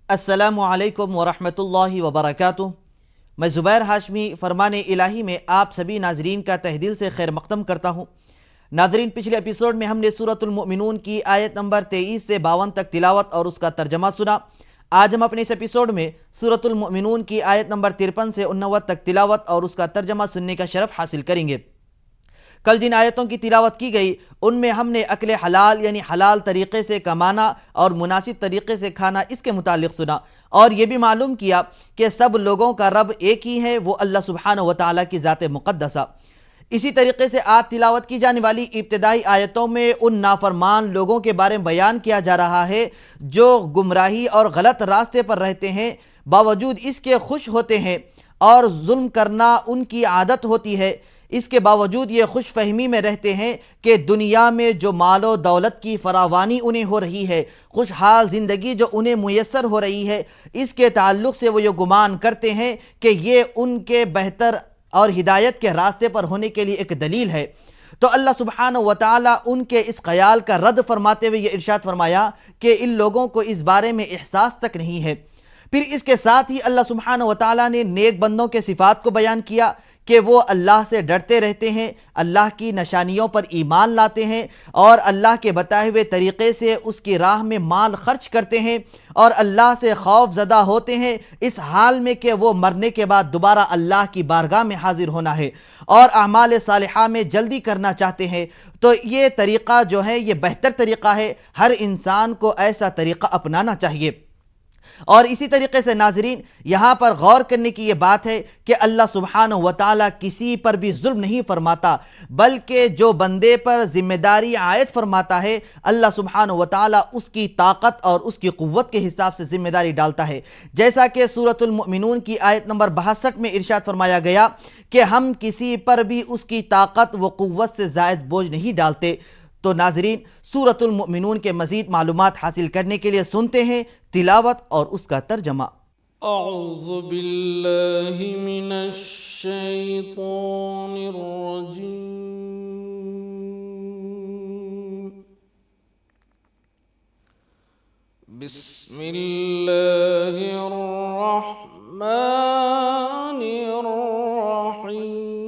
السلام علیکم ورحمۃ اللہ وبرکاتہ۔ میں زبیر ہاشمی فرمان الہی میں آپ سبھی ناظرین کا تہ دل سے خیر مقدم کرتا ہوں۔ ناظرین، پچھلے ایپیسوڈ میں ہم نے سورۃ المؤمنون کی آیت نمبر 23 سے 52 تک تلاوت اور اس کا ترجمہ سنا۔ آج ہم اپنے اس ایپیسوڈ میں سورۃ المؤمنون کی آیت نمبر 53 سے 59 تک تلاوت اور اس کا ترجمہ سننے کا شرف حاصل کریں گے۔ کل جن آیتوں کی تلاوت کی گئی ان میں ہم نے اکل حلال یعنی حلال طریقے سے کمانا اور مناسب طریقے سے کھانا اس کے متعلق سنا، اور یہ بھی معلوم کیا کہ سب لوگوں کا رب ایک ہی ہے، وہ اللہ سبحانہ و تعالیٰ کی ذات مقدسہ۔ اسی طریقے سے آج تلاوت کی جانے والی ابتدائی آیتوں میں ان نافرمان لوگوں کے بارے میں بیان کیا جا رہا ہے جو گمراہی اور غلط راستے پر رہتے ہیں، باوجود اس کے خوش ہوتے ہیں اور ظلم کرنا ان کی عادت ہوتی ہے۔ اس کے باوجود یہ خوش فہمی میں رہتے ہیں کہ دنیا میں جو مال و دولت کی فراوانی انہیں ہو رہی ہے، خوشحال زندگی جو انہیں میسر ہو رہی ہے، اس کے تعلق سے وہ یہ گمان کرتے ہیں کہ یہ ان کے بہتر اور ہدایت کے راستے پر ہونے کے لیے ایک دلیل ہے۔ تو اللہ سبحانہ و تعالیٰ ان کے اس خیال کا رد فرماتے ہوئے یہ ارشاد فرمایا کہ ان لوگوں کو اس بارے میں احساس تک نہیں ہے۔ پھر اس کے ساتھ ہی اللہ سبحانہ و تعالیٰ نے نیک بندوں کے صفات کو بیان کیا کہ وہ اللہ سے ڈرتے رہتے ہیں، اللہ کی نشانیوں پر ایمان لاتے ہیں اور اللہ کے بتائے ہوئے طریقے سے اس کی راہ میں مال خرچ کرتے ہیں اور اللہ سے خوف زدہ ہوتے ہیں، اس حال میں کہ وہ مرنے کے بعد دوبارہ اللہ کی بارگاہ میں حاضر ہونا ہے اور اعمال صالحہ میں جلدی کرنا چاہتے ہیں۔ تو یہ طریقہ جو ہے یہ بہتر طریقہ ہے، ہر انسان کو ایسا طریقہ اپنانا چاہیے۔ اور اسی طریقے سے ناظرین، یہاں پر غور کرنے کی یہ بات ہے کہ اللہ سبحانہ و تعالیٰ کسی پر بھی ظلم نہیں فرماتا، بلکہ جو بندے پر ذمہ داری عائد فرماتا ہے اللہ سبحانہ و تعالیٰ اس کی طاقت اور اس کی قوت کے حساب سے ذمہ داری ڈالتا ہے، جیسا کہ سورۃ المؤمنون کی آیت نمبر 62 میں ارشاد فرمایا گیا کہ ہم کسی پر بھی اس کی طاقت و قوت سے زائد بوجھ نہیں ڈالتے۔ تو ناظرین، سورۃ المؤمنون کے مزید معلومات حاصل کرنے کے لیے سنتے ہیں تلاوت اور اس کا ترجمہ۔ اعوذ باللہ من الشیطان الرجیم، بسم اللہ الرحمن الرحیم۔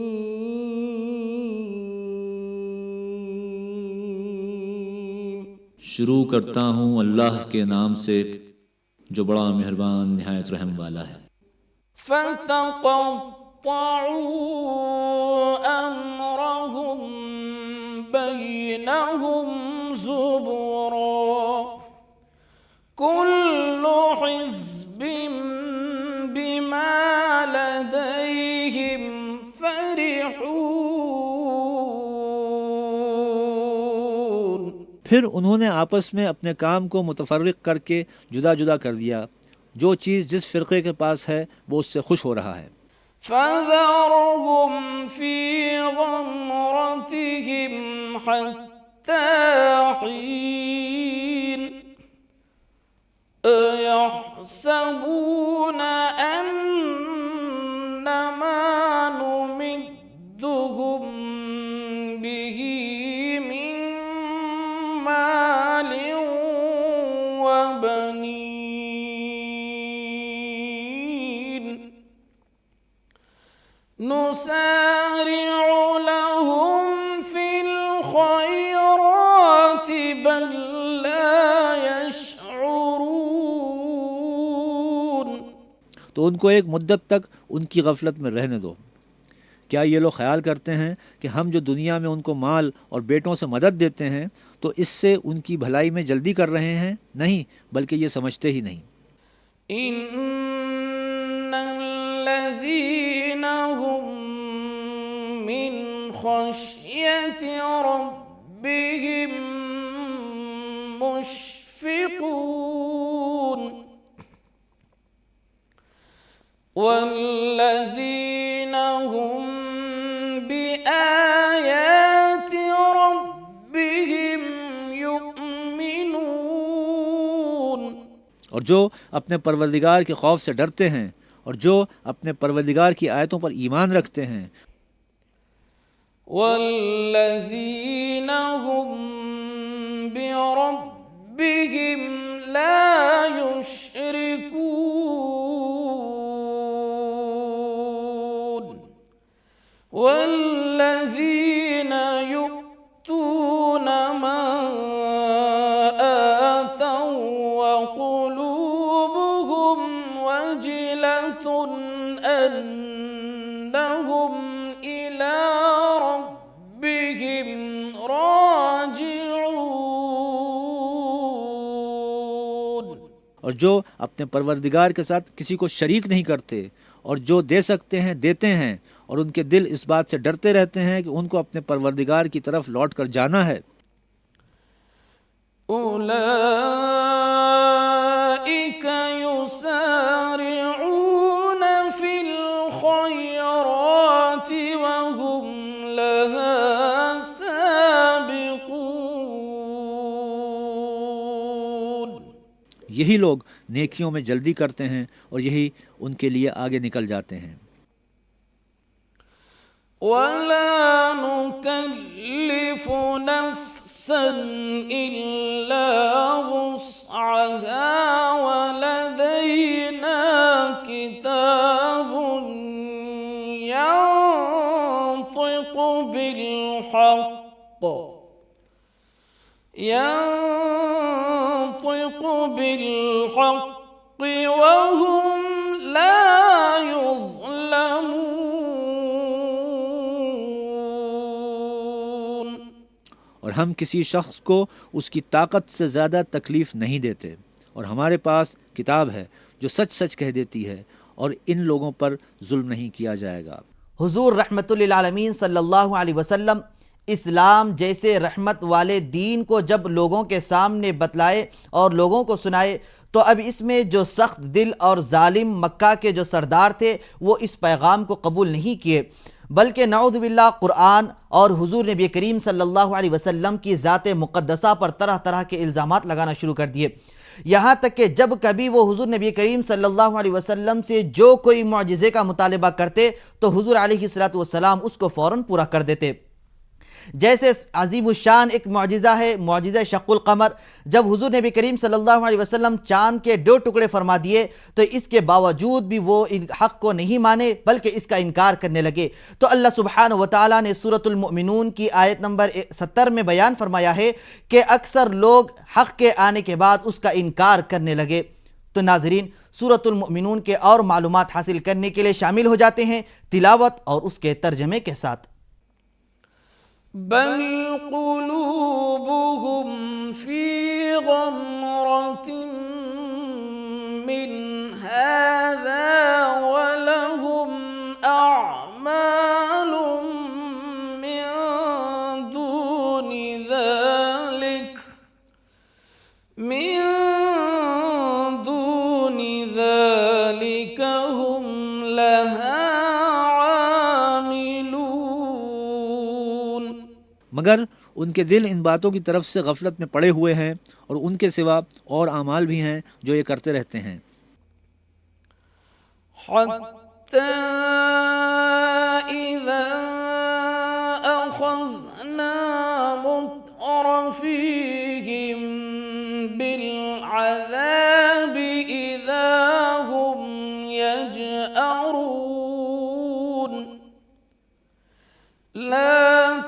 شروع کرتا ہوں اللہ کے نام سے جو بڑا مہربان نہایت رحم والا ہے۔ فَتَقَطَّعُوا أَمْرَهُمْ بَيْنَهُمْ زُبُرًا كُلُّ حِزْبٍ بِمَا لَدَيْهِمْ فَرِحُونَ۔ پھر انہوں نے آپس میں اپنے کام کو متفرق کر کے جدا جدا کر دیا، جو چیز جس فرقے کے پاس ہے وہ اس سے خوش ہو رہا ہے۔ فَذَرْهُمْ فِي غَمْرَتِهِمْ حَتَّى حِينٍ أَيَحْسَبُونَ أَنَّ مَا نُمِدُّهُمْ بِهِ مِن مَالٍ وَبَنِينَ نُسَارِعُ لَهُمْ فِي الْخَيْرَاتِ بَل لَّا يَشْعُرُونَ۔ تو ان کو ایک مدت تک ان کی غفلت میں رہنے دو۔ کیا یہ لوگ خیال کرتے ہیں کہ ہم جو دنیا میں ان کو مال اور بیٹوں سے مدد دیتے ہیں تو اس سے ان کی بھلائی میں جلدی کر رہے ہیں؟ نہیں، بلکہ یہ سمجھتے ہی نہیں۔ ان الذین هم من خشیۃ ربهم مشفقون والذین هم بآیات ربهم یؤمنون، اور جو اپنے پروردگار کے خوف سے ڈرتے ہیں اور جو اپنے پروردگار کی آیتوں پر ایمان رکھتے ہیں۔ والذین هم اور جو اپنے پروردگار کے ساتھ کسی کو شریک نہیں کرتے اور جو دے سکتے ہیں دیتے ہیں، اور ان کے دل اس بات سے ڈرتے رہتے ہیں کہ ان کو اپنے پروردگار کی طرف لوٹ کر جانا ہے۔ اولئک یسارعون فی الخیرات وهم لها سابقون، یہی لوگ نیکیوں میں جلدی کرتے ہیں اور یہی ان کے لیے آگے نکل جاتے ہیں۔ وَلَا نُكَلِّفُ نَفْسًا إِلَّا وُسْعَهَا وَلَدَيْنَا كِتَابٌ يَنطِقُ بِالْحَقِّ وَهُمْ لَا يُظْلَمُونَ، اور ہم کسی شخص کو اس کی طاقت سے زیادہ تکلیف نہیں دیتے، اور ہمارے پاس کتاب ہے جو سچ سچ کہہ دیتی ہے، اور ان لوگوں پر ظلم نہیں کیا جائے گا۔ حضور رحمت للعالمین صلی اللہ علیہ وسلم اسلام جیسے رحمت والے دین کو جب لوگوں کے سامنے بتلائے اور لوگوں کو سنائے، تو اب اس میں جو سخت دل اور ظالم مکہ کے جو سردار تھے وہ اس پیغام کو قبول نہیں کیے، بلکہ نعوذ باللہ قرآن اور حضور نبی کریم صلی اللہ علیہ وسلم کی ذات مقدسہ پر طرح طرح کے الزامات لگانا شروع کر دیے، یہاں تک کہ جب کبھی وہ حضور نبی کریم صلی اللہ علیہ وسلم سے جو کوئی معجزے کا مطالبہ کرتے تو حضور علیہ السلام اس کو فوراً پورا کر دیتے۔ جیسے عظیم الشان ایک معجزہ ہے معجزہ شق القمر، جب حضور نبی کریم صلی اللہ علیہ وسلم چاند کے 2 ٹکڑے فرما دیے تو اس کے باوجود بھی وہ حق کو نہیں مانے بلکہ اس کا انکار کرنے لگے، تو اللہ سبحانہ وتعالیٰ نے سورۃ المؤمنون کی آیت نمبر 70 میں بیان فرمایا ہے کہ اکثر لوگ حق کے آنے کے بعد اس کا انکار کرنے لگے۔ تو ناظرین، سورۃ المؤمنون کے اور معلومات حاصل کرنے کے لیے شامل ہو جاتے ہیں تلاوت اور اس کے ترجمے کے ساتھ۔ بل قلوبهم في غمرة من هذا ولهم أعمال من دون ذلك هم لها عاملون، مگر ان کے دل ان باتوں کی طرف سے غفلت میں پڑے ہوئے ہیں، اور ان کے سوا اور اعمال بھی ہیں جو یہ کرتے رہتے ہیں۔ حتى إذا أخذنا مترفيهم بالعذاب إذا هم يجأرون، لا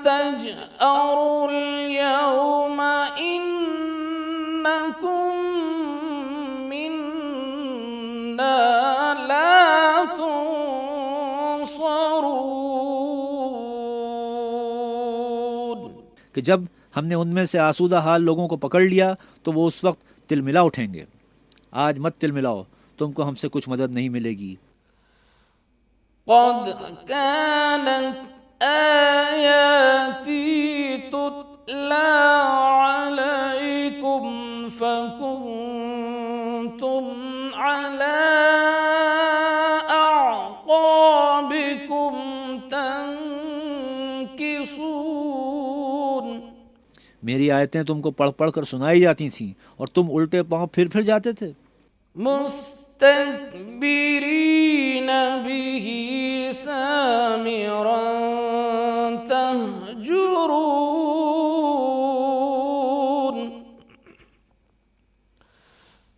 تجأروا اليوم إنكم منا لا تنصرون، کہ جب ہم نے ان میں سے آسودہ حال لوگوں کو پکڑ لیا تو وہ اس وقت تل ملا اٹھیں گے۔ آج مت تل ملاؤ، تم کو ہم سے کچھ مدد نہیں ملے گی۔ قد كانت آياتي تتلى عليكم فكنتم على أعقابكم تنكصون، میری آیتیں تم کو پڑھ پڑھ کر سنائی جاتی تھیں اور تم الٹے پاؤں پھر جاتے تھے۔ مستكبرين به سامرا تهجرون،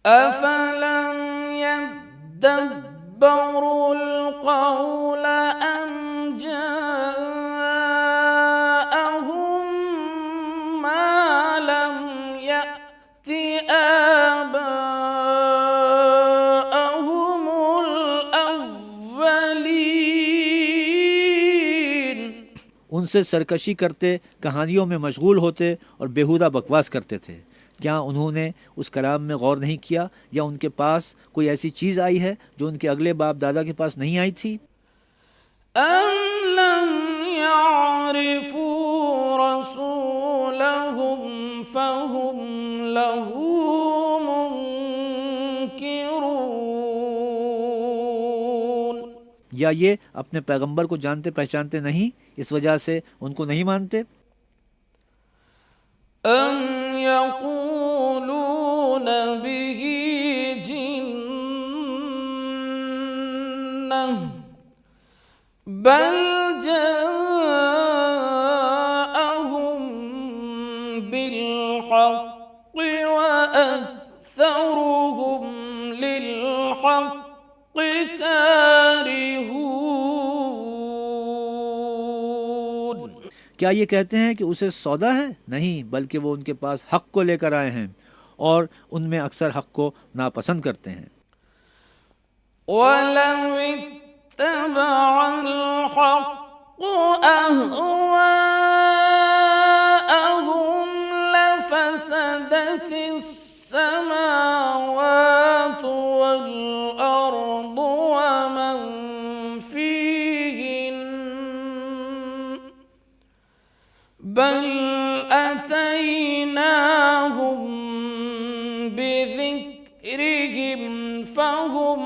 أفلم يدبروا القول أم جاءهم ما لم يأت آباءهم الأولين، ان سے سرکشی کرتے، کہانیوں میں مشغول ہوتے اور بیہودہ بکواس کرتے تھے، کیا انہوں نے اس کلام میں غور نہیں کیا، یا ان کے پاس کوئی ایسی چیز آئی ہے جو ان کے اگلے باپ دادا کے پاس نہیں آئی تھی؟ أَمْ لَمْ يَعْرِفُوا رَسُولَهُمْ فَهُمْ لَهُ مُنْكِرُونَ، یا یہ اپنے پیغمبر کو جانتے پہچانتے نہیں، اس وجہ سے ان کو نہیں مانتے؟ أَمْ يَقُولُونَ بِهِ جِنَّةٌ بَلْ جَاءَهُم بِالْحَقِّ وَأَكْثَرُهُمْ لِلْحَقِّ كَارِهُونَ۔ کیا یہ کہتے ہیں کہ اسے سودا ہے؟ نہیں، بلکہ وہ ان کے پاس حق کو لے کر آئے ہیں، اور ان میں اکثر حق کو ناپسند کرتے ہیں۔ وَلَوِ اتَّبَعَ الْحَقُّ أَهْوَاءَهُمْ لَفَسَدَتِ السَّمَاوَاتُ وَالْأَرْضُ وَمَنْ فِيهِنَّ بَلْ أَتَيْنَاهُمْ بِذِكْرِهِمْ فَهُمْ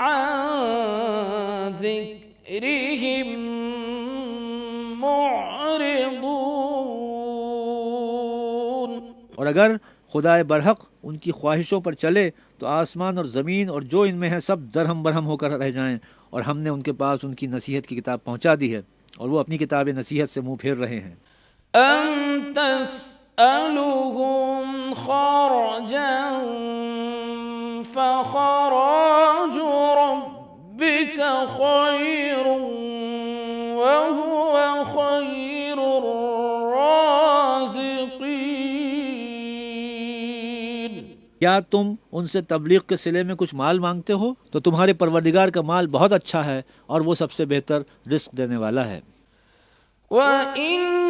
عَنْ ذِكْرِهِمْ مُعْرِضُونَ۔ اور اگر خدائے برحق ان کی خواہشوں پر چلے تو آسمان اور زمین اور جو ان میں ہے سب درہم برہم ہو کر رہ جائیں، اور ہم نے ان کے پاس ان کی نصیحت کی کتاب پہنچا دی ہے، اور وہ اپنی کتاب نصیحت سے منہ پھیر رہے ہیں۔ أَمْ تَسْأَلُهُمْ خَرْجًا فَخَرَاجُ رَبِّكَ خَيْرٌ وَهُوَ خَيْرُ الرَّازِقِينَ۔ کیا تم ان سے تبلیغ کے صلے میں کچھ مال مانگتے ہو؟ تو تمہارے پروردگار کا مال بہت اچھا ہے، اور وہ سب سے بہتر رزق دینے والا ہے۔ وَإِنَّكَ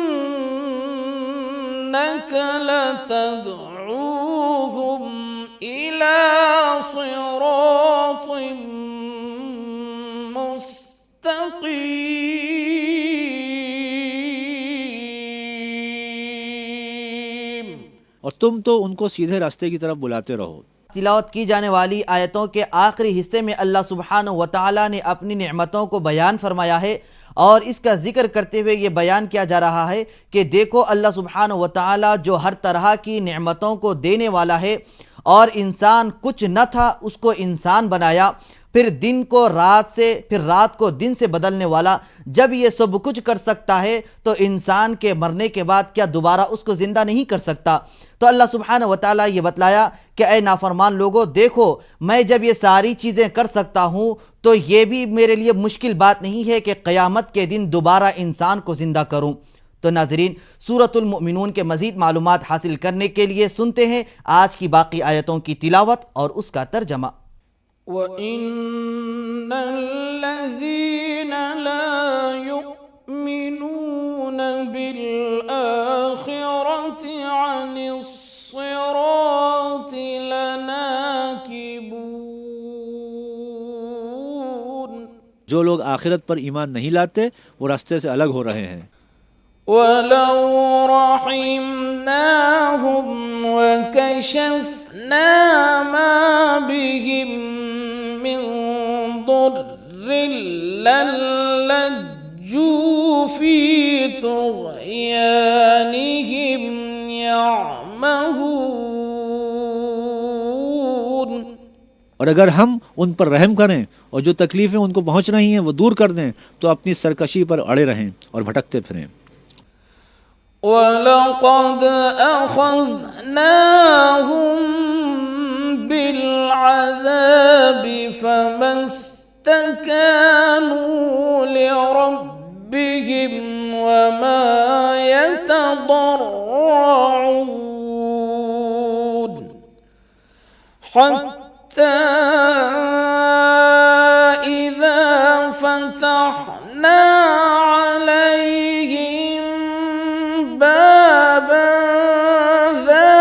لَتَدْعُوهُمْ إِلَى صِرَاطٍ مُسْتَقِيمٍ، اور تم تو ان کو سیدھے راستے کی طرف بلاتے رہو۔ تلاوت کی جانے والی آیتوں کے آخری حصے میں اللہ سبحانہ و تعالی نے اپنی نعمتوں کو بیان فرمایا ہے، اور اس کا ذکر کرتے ہوئے یہ بیان کیا جا رہا ہے کہ دیکھو اللہ سبحانہ و تعالی جو ہر طرح کی نعمتوں کو دینے والا ہے، اور انسان کچھ نہ تھا اس کو انسان بنایا، پھر دن کو رات سے، پھر رات کو دن سے بدلنے والا، جب یہ سب کچھ کر سکتا ہے تو انسان کے مرنے کے بعد کیا دوبارہ اس کو زندہ نہیں کر سکتا؟ تو اللہ سبحانہ و تعالیٰ یہ بتلایا کہ اے نافرمان لوگو، دیکھو میں جب یہ ساری چیزیں کر سکتا ہوں تو یہ بھی میرے لیے مشکل بات نہیں ہے کہ قیامت کے دن دوبارہ انسان کو زندہ کروں۔ تو ناظرین، سورۃ المؤمنون کے مزید معلومات حاصل کرنے کے لیے سنتے ہیں آج کی باقی آیتوں کی تلاوت اور اس کا ترجمہ۔ وَإِنَّ الَّذِينَ لَا يُؤْمِنُونَ بِالْآخِرَةِ عَنِ الصِّرَاطِ لَنَاكِبُونَ، جو لوگ آخرت پر ایمان نہیں لاتے وہ راستے سے الگ ہو رہے ہیں۔ وَلَوْ رَحِمْنَاهُمْ وَكَشَفْنَا مَا بِهِمْ مِنْ ضُرٍّ لَلَّجُّوا فِي طُغْيَانِهِمْ يَعْمَهُونَ۔ اور اگر ہم ان پر رحم کریں اور جو تکلیفیں ان کو پہنچ رہی ہیں وہ دور کر دیں تو اپنی سرکشی پر اڑے رہیں اور بھٹکتے پھریں۔ وَلَقَدْ أَخَذْنَاهُمْ بِالْعَذَابِ فَمَا اسْتَكَانُوا لِرَبِّهِمْ وَمَا يَتَضَرَّعُونَ، حَتَّى إِذَا فَتَحْنَا عَلَيْهِمْ بَابًا ذَا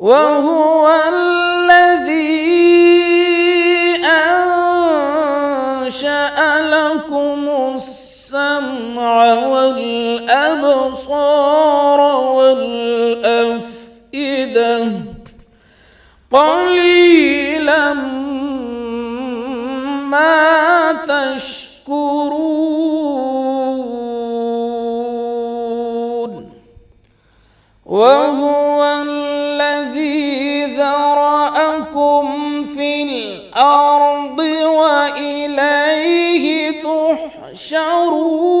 وهو الذي ذرأكم في الأرض وإليه تحشرون।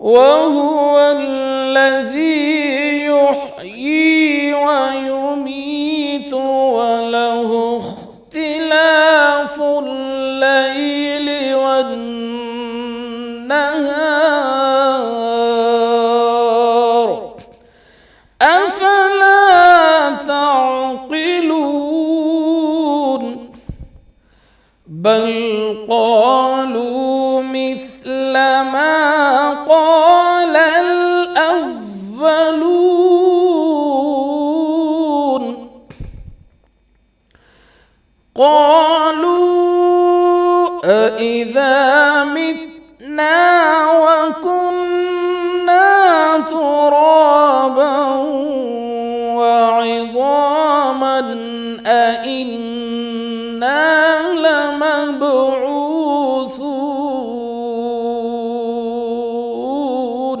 وهو الذي يحيي ويميت وله اختلاف الليل والنهار أفلا تعقلون بل قالوا مثل ما قال الأولون قالوا أإذا متنا وكنا ترابا وعظاما أإنا لمبعوثون।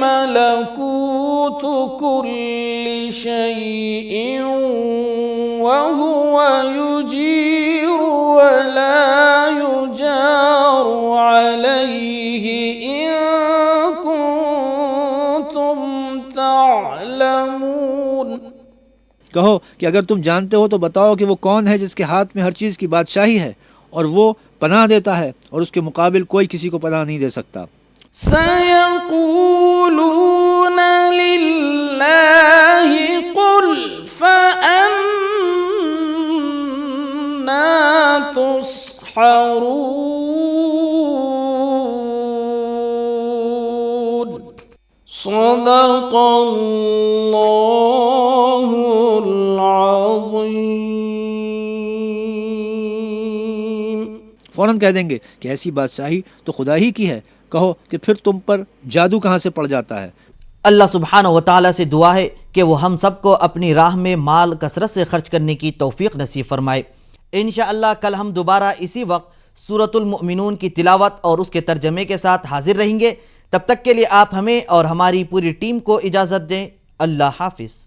ملكوت كل شيء وهو يجير ولا يجار عليه إن كنتم تعلمون۔ کہو کہ اگر تم جانتے ہو تو بتاؤ کہ وہ کون ہے جس کے ہاتھ میں ہر چیز کی بادشاہی ہے اور وہ پناہ دیتا ہے اور اس کے مقابل کوئی کسی کو پناہ نہیں دے سکتا۔ سيقولون لله قل فأنا تسحرون۔ صدق اللہ العظیم۔ فوراً کہہ دیں گے کہ ایسی بادشاہی تو خدا ہی کی ہے، کہو کہ پھر تم پر جادو کہاں سے پڑ جاتا ہے۔ اللہ سبحانہ و تعالیٰ سے دعا ہے کہ وہ ہم سب کو اپنی راہ میں مال کثرت سے خرچ کرنے کی توفیق نصیب فرمائے۔ انشاءاللہ کل ہم دوبارہ اسی وقت سورۃ المؤمنون کی تلاوت اور اس کے ترجمے کے ساتھ حاضر رہیں گے۔ تب تک کے لیے آپ ہمیں اور ہماری پوری ٹیم کو اجازت دیں۔ اللہ حافظ۔